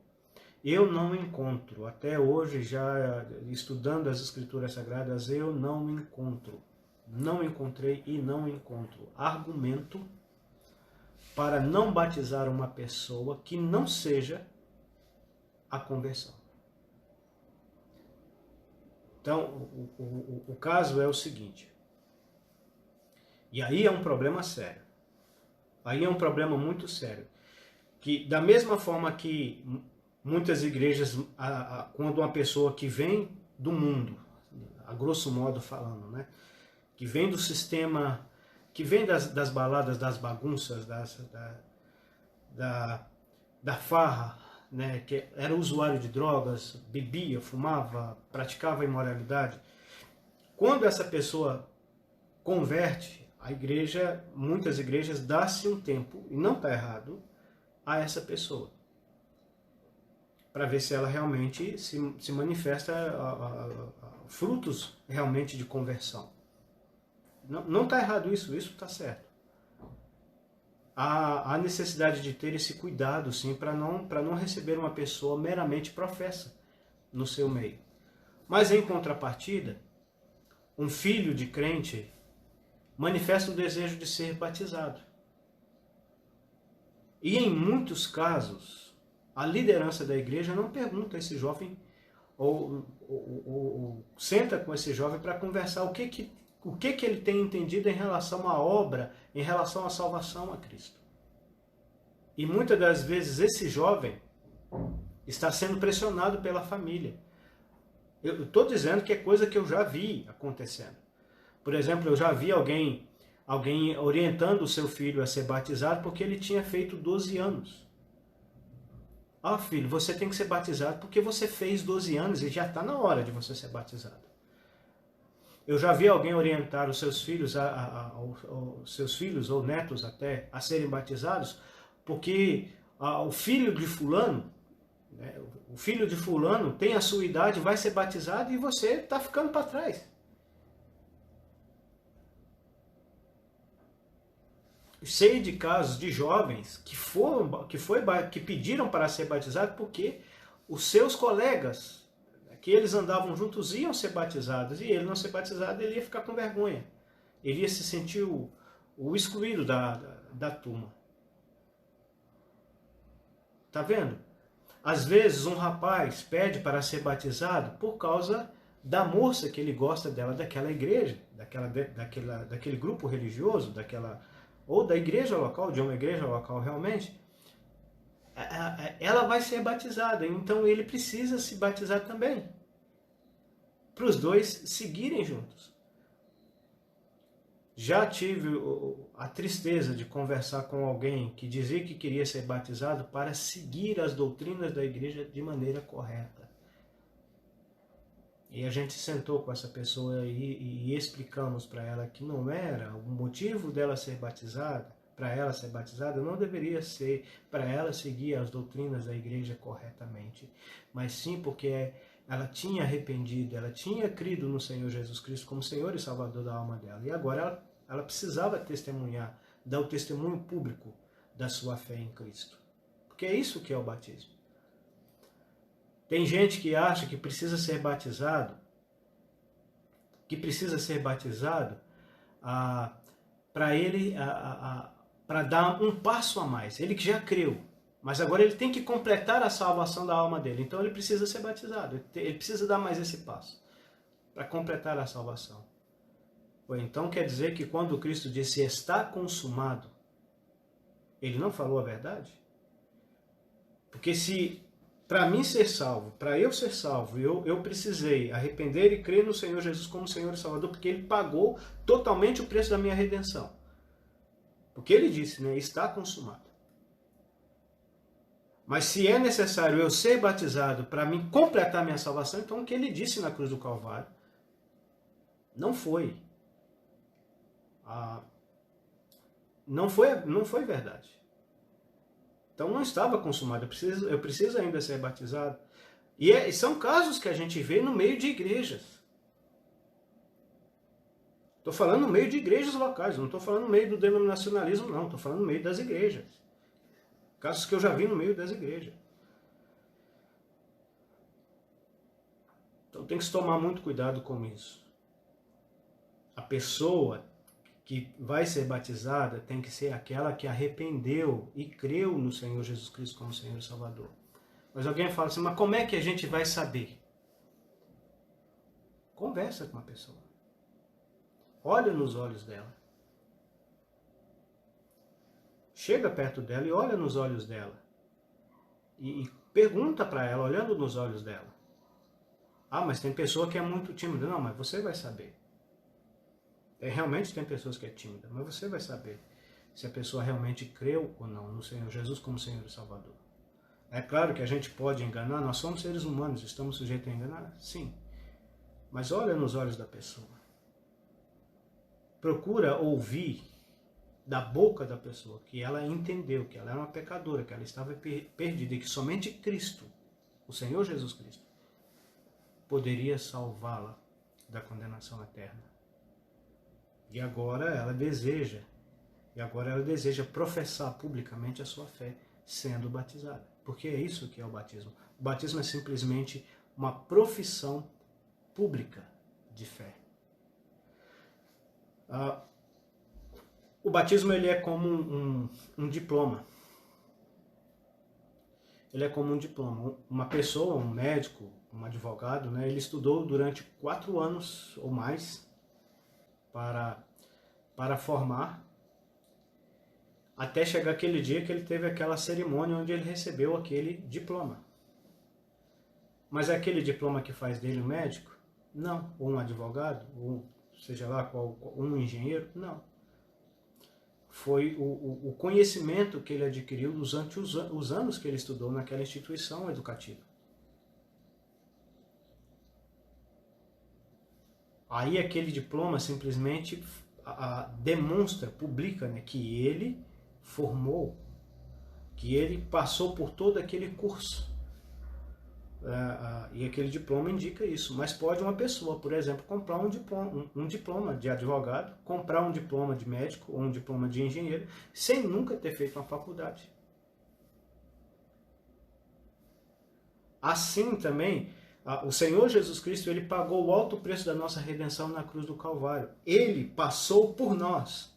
Eu não encontro, até hoje, já estudando as Escrituras Sagradas, eu não encontrei e não encontro argumento para não batizar uma pessoa que não seja a conversão. Então, o caso é o seguinte, e aí é um problema sério, aí é um problema muito sério, que da mesma forma que muitas igrejas, quando uma pessoa que vem do mundo, a grosso modo falando, né, que vem do sistema, que vem das baladas, das bagunças, da farra, né, que era usuário de drogas, bebia, fumava, praticava imoralidade, quando essa pessoa converte, a igreja, muitas igrejas, dá-se um tempo, e não está errado, a essa pessoa, para ver se ela realmente se manifesta frutos realmente de conversão. Não está errado isso está certo. Há necessidade de ter esse cuidado, sim, para não receber uma pessoa meramente professa no seu meio. Mas, em contrapartida, um filho de crente manifesta um desejo de ser batizado. E, em muitos casos, a liderança da igreja não pergunta a esse jovem, ou senta com esse jovem para conversar o que ele tem entendido em relação à obra, em relação à salvação a Cristo. E muitas das vezes esse jovem está sendo pressionado pela família. Eu estou dizendo que é coisa que eu já vi acontecendo. Por exemplo, eu já vi alguém alguém orientando o seu filho a ser batizado porque ele tinha feito 12 anos. Ah, filho, você tem que ser batizado porque você fez 12 anos e já está na hora de você ser batizado. Eu já vi alguém orientar os seus filhos, os seus filhos ou netos até, a serem batizados, porque o filho de fulano, né, o filho de fulano tem a sua idade, vai ser batizado e você está ficando para trás. Sei de casos de jovens que pediram para ser batizados porque os seus colegas, que eles andavam juntos, iam ser batizados, e ele não ser batizado, ele ia ficar com vergonha. Ele ia se sentir o excluído da turma. Tá vendo? Às vezes um rapaz pede para ser batizado por causa da moça que ele gosta dela, daquela igreja, daquele grupo religioso, ou da igreja local, de uma igreja local realmente. Ela vai ser batizada, então ele precisa se batizar também, para os dois seguirem juntos. Já tive a tristeza de conversar com alguém que dizia que queria ser batizado para seguir as doutrinas da igreja de maneira correta. E a gente sentou com essa pessoa e explicamos para ela que não era o motivo dela ser batizada, para ela ser batizada, não deveria ser para ela seguir as doutrinas da igreja corretamente, mas sim porque ela tinha arrependido, ela tinha crido no Senhor Jesus Cristo como Senhor e Salvador da alma dela. E agora ela precisava testemunhar, dar o testemunho público da sua fé em Cristo. Porque é isso que é o batismo. Tem gente que acha que precisa ser batizado, para dar um passo a mais. Ele que já creu, mas agora ele tem que completar a salvação da alma dele. Então ele precisa ser batizado, ele precisa dar mais esse passo para completar a salvação. Ou então quer dizer que quando Cristo disse está consumado, ele não falou a verdade? Porque se para mim ser salvo, para eu ser salvo, eu precisei arrepender e crer no Senhor Jesus como Senhor e Salvador, porque Ele pagou totalmente o preço da minha redenção. Porque Ele disse, né, está consumado. Mas se é necessário eu ser batizado para mim completar minha salvação, então o que Ele disse na cruz do Calvário não foi não foi verdade. Então não estava consumado, eu preciso ainda ser batizado. E são casos que a gente vê no meio de igrejas. Estou falando no meio de igrejas locais, não estou falando no meio do denominacionalismo, não. Estou falando no meio das igrejas. Casos que eu já vi no meio das igrejas. Então tem que se tomar muito cuidado com isso. A pessoa que vai ser batizada tem que ser aquela que arrependeu e creu no Senhor Jesus Cristo como Senhor e Salvador. Mas alguém fala assim, mas como é que a gente vai saber? Conversa com a pessoa. Olha nos olhos dela. Chega perto dela e olha nos olhos dela. E pergunta para ela, olhando nos olhos dela. Ah, mas tem pessoa que é muito tímida. Não, mas você vai saber. Realmente tem pessoas que é tímida, mas você vai saber se a pessoa realmente creu ou não no Senhor Jesus como Senhor e Salvador. É claro que a gente pode enganar, nós somos seres humanos, estamos sujeitos a enganar, sim. Mas olha nos olhos da pessoa. Procura ouvir da boca da pessoa que ela entendeu que ela era uma pecadora, que ela estava perdida e que somente Cristo, o Senhor Jesus Cristo, poderia salvá-la da condenação eterna. E agora ela deseja professar publicamente a sua fé sendo batizada. Porque é isso que é o batismo. O batismo é simplesmente uma profissão pública de fé. O batismo ele é como um diploma. Ele é como um diploma. Uma pessoa, um médico, um advogado, né, ele estudou durante 4 anos ou mais para formar, até chegar aquele dia que ele teve aquela cerimônia onde ele recebeu aquele diploma. Mas é aquele diploma que faz dele um médico? Não. Ou um advogado? Ou seja lá, um engenheiro? Não. foi o conhecimento que ele adquiriu durante os anos que ele estudou naquela instituição educativa. Aí aquele diploma simplesmente demonstra, publica, né, que ele formou, que ele passou por todo aquele curso. E aquele diploma indica isso. Mas pode uma pessoa, por exemplo, comprar um diploma de advogado, comprar um diploma de médico ou um diploma de engenheiro, sem nunca ter feito uma faculdade. Assim também, o Senhor Jesus Cristo, ele pagou o alto preço da nossa redenção na cruz do Calvário. Ele passou por nós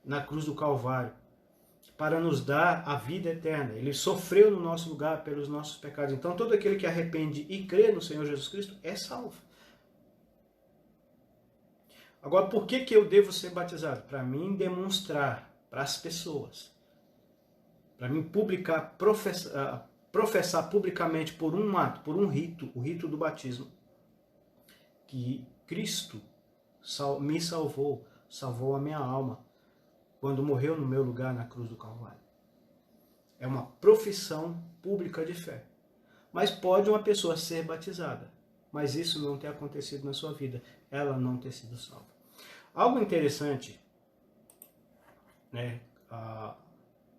na cruz do Calvário para nos dar a vida eterna. Ele sofreu no nosso lugar pelos nossos pecados. Então todo aquele que arrepende e crê no Senhor Jesus Cristo é salvo. Agora, por que eu devo ser batizado? Para mim demonstrar para as pessoas, para mim professar publicamente por um ato, por um rito, o rito do batismo, que Cristo me salvou a minha alma, quando morreu no meu lugar na cruz do Calvário. É uma profissão pública de fé. Mas pode uma pessoa ser batizada, mas isso não ter acontecido na sua vida, ela não ter sido salva. Algo interessante, né,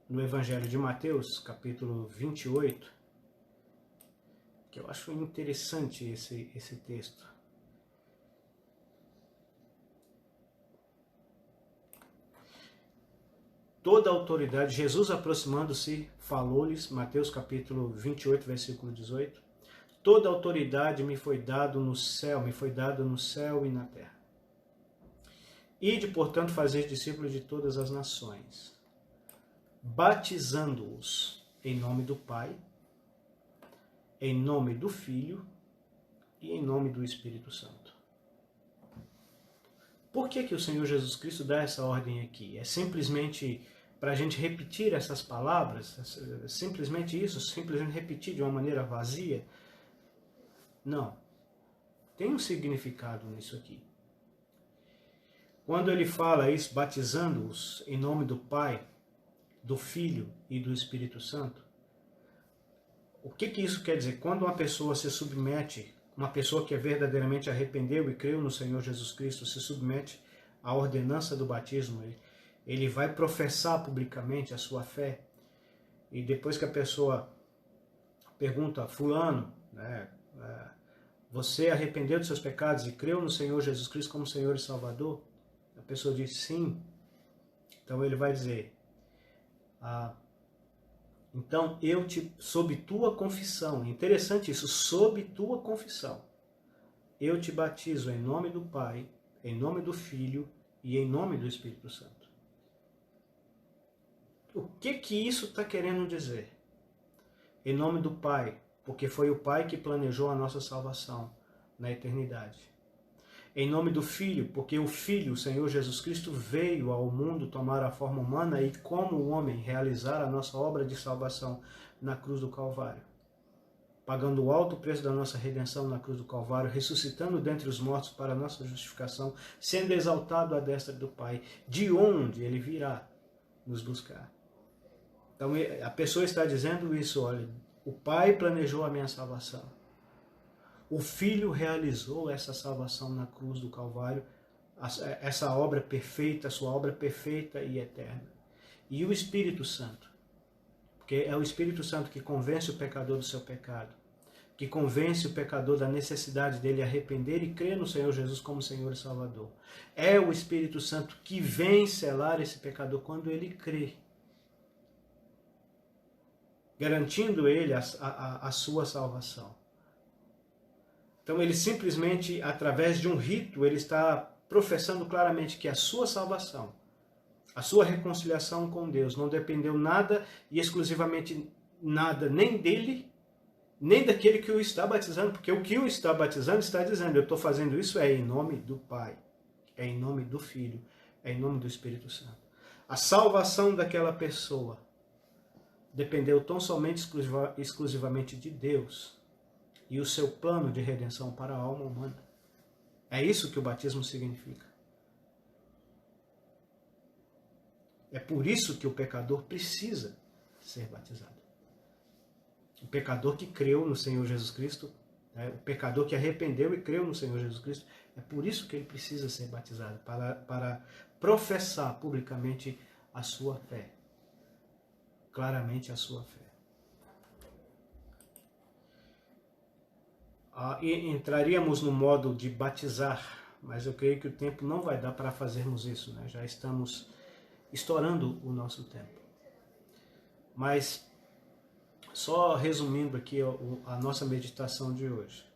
no Evangelho de Mateus, capítulo 28, que eu acho interessante esse texto. Toda a autoridade, Jesus aproximando-se, falou-lhes, Mateus capítulo 28, versículo 18, toda a autoridade me foi dada no céu e na terra. Ide, portanto, fazer discípulos de todas as nações, batizando-os em nome do Pai, em nome do Filho e em nome do Espírito Santo. Por que o Senhor Jesus Cristo dá essa ordem aqui? É simplesmente para a gente repetir essas palavras? Simplesmente isso? Simplesmente repetir de uma maneira vazia? Não. Tem um significado nisso aqui. Quando ele fala isso, batizando-os em nome do Pai, do Filho e do Espírito Santo, o que isso quer dizer? Quando uma pessoa se submete, uma pessoa que verdadeiramente arrependeu e creu no Senhor Jesus Cristo, se submete à ordenança do batismo, ele vai professar publicamente a sua fé. E depois que a pessoa pergunta, fulano, né, você arrependeu dos seus pecados e creu no Senhor Jesus Cristo como Senhor e Salvador? A pessoa diz sim. Então ele vai dizer, então sob tua confissão, interessante isso, sob tua confissão, eu te batizo em nome do Pai, em nome do Filho e em nome do Espírito Santo. O que isso está querendo dizer? Em nome do Pai, porque foi o Pai que planejou a nossa salvação na eternidade. Em nome do Filho, porque o Filho, o Senhor Jesus Cristo, veio ao mundo tomar a forma humana e, como homem, realizar a nossa obra de salvação na cruz do Calvário. Pagando o alto preço da nossa redenção na cruz do Calvário, ressuscitando dentre os mortos para a nossa justificação, sendo exaltado à destra do Pai, de onde Ele virá nos buscar. Então a pessoa está dizendo isso, olha, o Pai planejou a minha salvação. O Filho realizou essa salvação na cruz do Calvário, essa obra perfeita, a sua obra perfeita e eterna. E o Espírito Santo, porque é o Espírito Santo que convence o pecador do seu pecado, que convence o pecador da necessidade dele arrepender e crer no Senhor Jesus como Senhor e Salvador. É o Espírito Santo que vem selar esse pecador quando ele crê, garantindo ele a sua salvação. Então ele simplesmente, através de um rito, ele está professando claramente que a sua salvação, a sua reconciliação com Deus não dependeu nada e exclusivamente nada, nem dele, nem daquele que o está batizando, porque o que o está batizando está dizendo, eu estou fazendo isso em nome do Pai, é em nome do Filho, é em nome do Espírito Santo. A salvação daquela pessoa dependeu tão somente exclusivamente de Deus e o seu plano de redenção para a alma humana. É isso que o batismo significa. É por isso que o pecador precisa ser batizado. O pecador que creu no Senhor Jesus Cristo, né, o pecador que arrependeu e creu no Senhor Jesus Cristo, é por isso que ele precisa ser batizado, para professar publicamente a sua fé. Claramente a sua fé. E entraríamos no modo de batizar, mas eu creio que o tempo não vai dar para fazermos isso, né? Já estamos estourando o nosso tempo. Mas, só resumindo aqui a nossa meditação de hoje.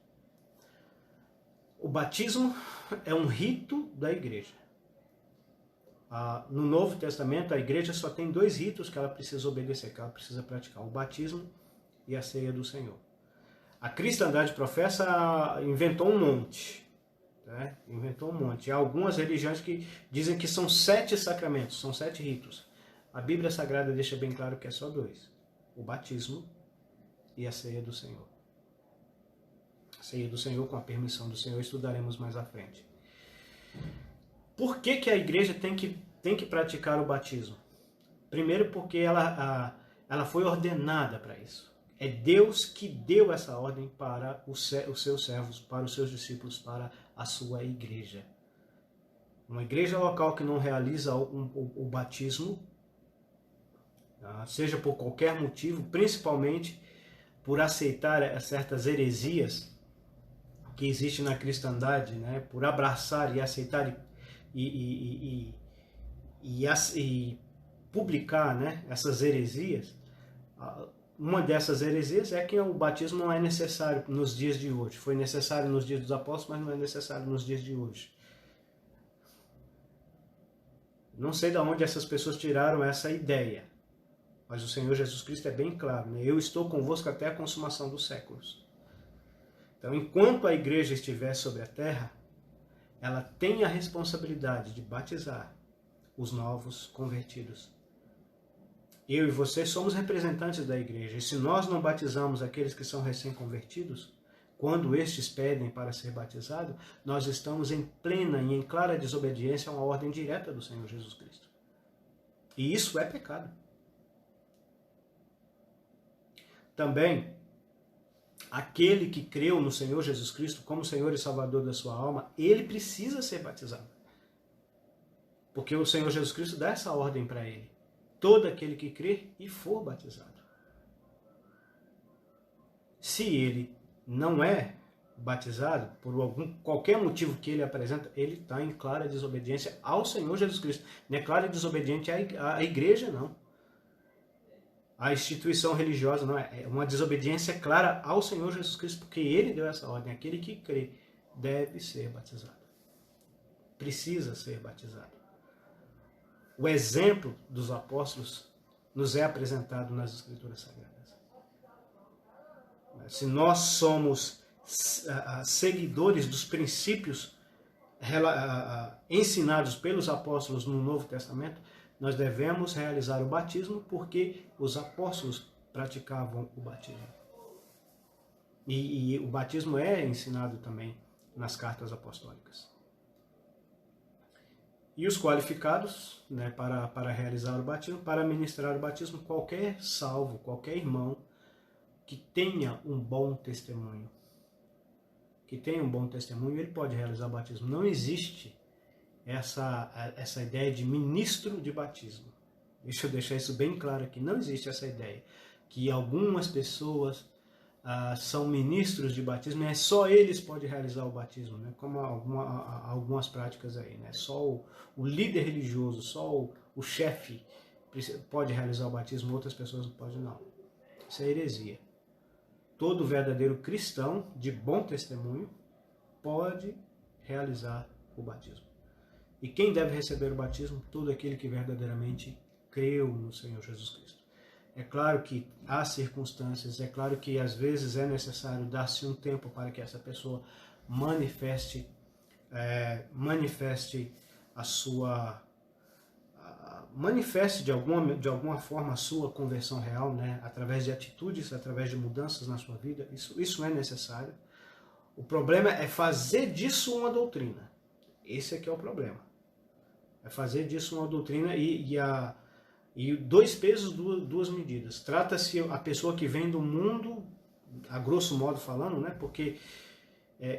O batismo é um rito da igreja. No Novo Testamento, a igreja só tem 2 ritos que ela precisa obedecer, que ela precisa praticar: o batismo e a ceia do Senhor. A cristandade professa inventou um monte. Né? Inventou um monte. Há algumas religiões que dizem que são 7 sacramentos, são 7 ritos. A Bíblia Sagrada deixa bem claro que é só 2. O batismo e a ceia do Senhor. A ceia do Senhor, com a permissão do Senhor, estudaremos mais à frente. Por que a igreja tem que praticar o batismo? Primeiro porque ela foi ordenada para isso. É Deus que deu essa ordem para os seus servos, para os seus discípulos, para a sua igreja. Uma igreja local que não realiza o batismo, seja por qualquer motivo, principalmente por aceitar certas heresias que existem na cristandade, né? Por abraçar e aceitar e publicar, né, essas heresias. Uma dessas heresias é que o batismo não é necessário nos dias de hoje. Foi necessário nos dias dos apóstolos, mas não é necessário nos dias de hoje. Não sei de onde essas pessoas tiraram essa ideia, mas o Senhor Jesus Cristo é bem claro, né? Eu estou convosco até a consumação dos séculos. Então, enquanto a igreja estiver sobre a terra, ela tem a responsabilidade de batizar os novos convertidos. Eu e você somos representantes da igreja, e se nós não batizamos aqueles que são recém-convertidos, quando estes pedem para ser batizado, nós estamos em plena e em clara desobediência a uma ordem direta do Senhor Jesus Cristo. E isso é pecado. Também, aquele que creu no Senhor Jesus Cristo como Senhor e Salvador da sua alma, ele precisa ser batizado. Porque o Senhor Jesus Cristo dá essa ordem para ele. Todo aquele que crer e for batizado. Se ele não é batizado, por qualquer motivo que ele apresenta, ele está em clara desobediência ao Senhor Jesus Cristo. Não é clara desobediente à igreja, não. A instituição religiosa, não. É uma desobediência clara ao Senhor Jesus Cristo, porque ele deu essa ordem. Aquele que crê deve ser batizado. Precisa ser batizado. O exemplo dos apóstolos nos é apresentado nas Escrituras Sagradas. Se nós somos seguidores dos princípios ensinados pelos apóstolos no Novo Testamento, nós devemos realizar o batismo porque os apóstolos praticavam o batismo. E o batismo é ensinado também nas cartas apostólicas. E os qualificados, né, para realizar o batismo, para ministrar o batismo, qualquer salvo, qualquer irmão que tenha um bom testemunho. Que tenha um bom testemunho, ele pode realizar o batismo. Não existe essa ideia de ministro de batismo. Deixa eu deixar isso bem claro aqui. Não existe essa ideia que algumas pessoas são ministros de batismo, e só eles podem realizar o batismo, né? Como algumas práticas aí, né? Só o líder religioso, só o chefe pode realizar o batismo, outras pessoas não podem, não. Isso é heresia. Todo verdadeiro cristão de bom testemunho pode realizar o batismo. E quem deve receber o batismo? Todo aquele que verdadeiramente creu no Senhor Jesus Cristo. É claro que há circunstâncias, é claro que às vezes é necessário dar-se um tempo para que essa pessoa manifeste de alguma forma a sua conversão real, né? Através de atitudes, através de mudanças na sua vida. Isso é necessário. O problema é fazer disso uma doutrina. Esse é que é o problema. É fazer disso uma doutrina e E 2 pesos, 2 medidas. Trata-se a pessoa que vem do mundo, a grosso modo falando, né? Porque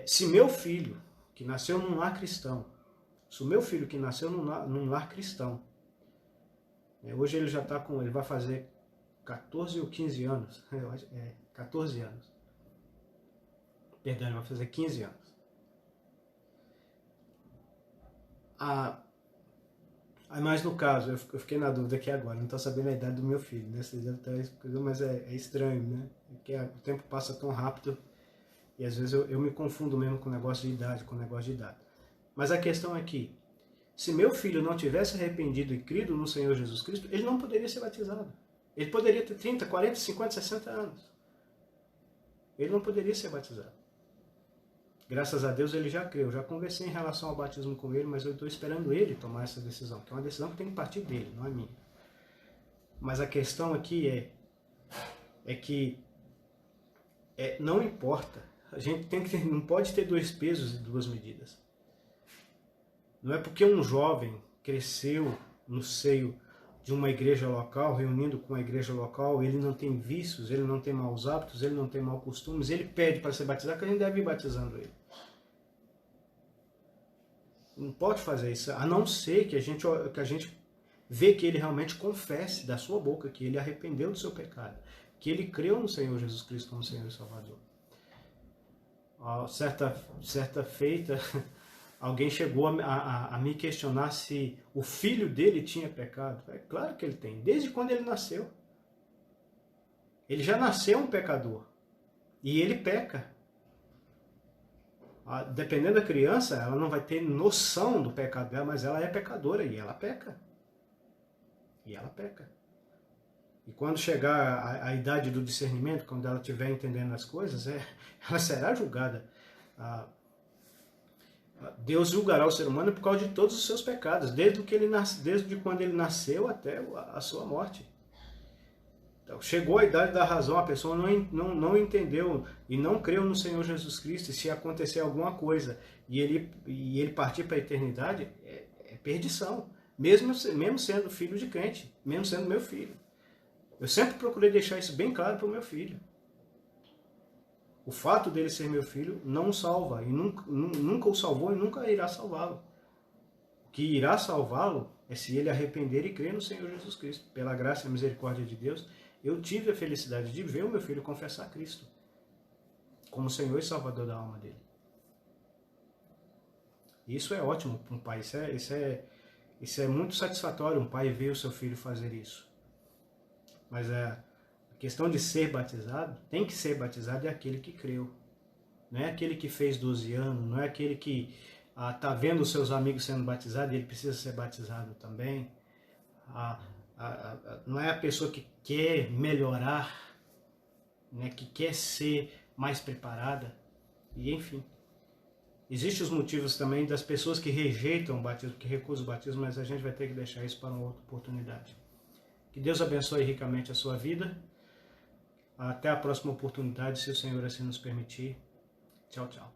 se meu filho, que nasceu num lar cristão, se o meu filho que nasceu num lar cristão, hoje ele já está com, ele vai fazer 14 ou 15 anos, 14 anos. Perdão, ele vai fazer 15 anos. Mas no caso, eu fiquei na dúvida aqui agora, não estou sabendo a idade do meu filho, né? Vocês devem estar, mas é estranho, né? Porque o tempo passa tão rápido e às vezes eu me confundo mesmo com o negócio de idade, Mas a questão é que, se meu filho não tivesse arrependido e crido no Senhor Jesus Cristo, ele não poderia ser batizado. Ele poderia ter 30, 40, 50, 60 anos. Ele não poderia ser batizado. Graças a Deus ele já creu. Já conversei em relação ao batismo com ele, mas eu estou esperando ele tomar essa decisão, que é uma decisão que tem que partir dele, não é minha. Mas a questão aqui é que não importa. A gente não pode ter 2 pesos e 2 medidas. Não é porque um jovem cresceu no seio de uma igreja local, reunindo com a igreja local, ele não tem vícios, ele não tem maus hábitos, ele não tem maus costumes, ele pede para ser batizado, que a gente deve ir batizando ele. Não pode fazer isso, a não ser que a gente vê que ele realmente confesse da sua boca que ele arrependeu do seu pecado, que ele creu no Senhor Jesus Cristo como Senhor e Salvador. Certa feita, alguém chegou a me questionar se o filho dele tinha pecado. É claro que ele tem, desde quando ele nasceu. Ele já nasceu um pecador. E ele peca. Dependendo da criança, ela não vai ter noção do pecado dela, mas ela é pecadora e ela peca. E ela peca. E quando chegar a idade do discernimento, quando ela estiver entendendo as coisas, ela será julgada. Deus julgará o ser humano por causa de todos os seus pecados, desde quando ele nasceu até a sua morte. Então, chegou a idade da razão, a pessoa não entendeu e não creu no Senhor Jesus Cristo, e se acontecer alguma coisa e ele partir para a eternidade, é perdição, mesmo sendo filho de crente, mesmo sendo meu filho. Eu sempre procurei deixar isso bem claro para o meu filho. O fato dele ser meu filho não o salva, e nunca o salvou e nunca irá salvá-lo. O que irá salvá-lo é se ele arrepender e crer no Senhor Jesus Cristo. Pela graça e misericórdia de Deus, eu tive a felicidade de ver o meu filho confessar Cristo como Senhor e Salvador da alma dele. Isso é ótimo para um pai, isso é muito satisfatório, um pai ver o seu filho fazer isso. Mas a questão de ser batizado, tem que ser batizado é aquele que creu. Não é aquele que fez 12 anos, não é aquele que está vendo os seus amigos sendo batizados e ele precisa ser batizado também. Não é a pessoa que quer melhorar, né, que quer ser mais preparada. E enfim, existem os motivos também das pessoas que rejeitam o batismo, que recusam o batismo, mas a gente vai ter que deixar isso para uma outra oportunidade. Que Deus abençoe ricamente a sua vida. Até a próxima oportunidade, se o Senhor assim nos permitir. Tchau, tchau.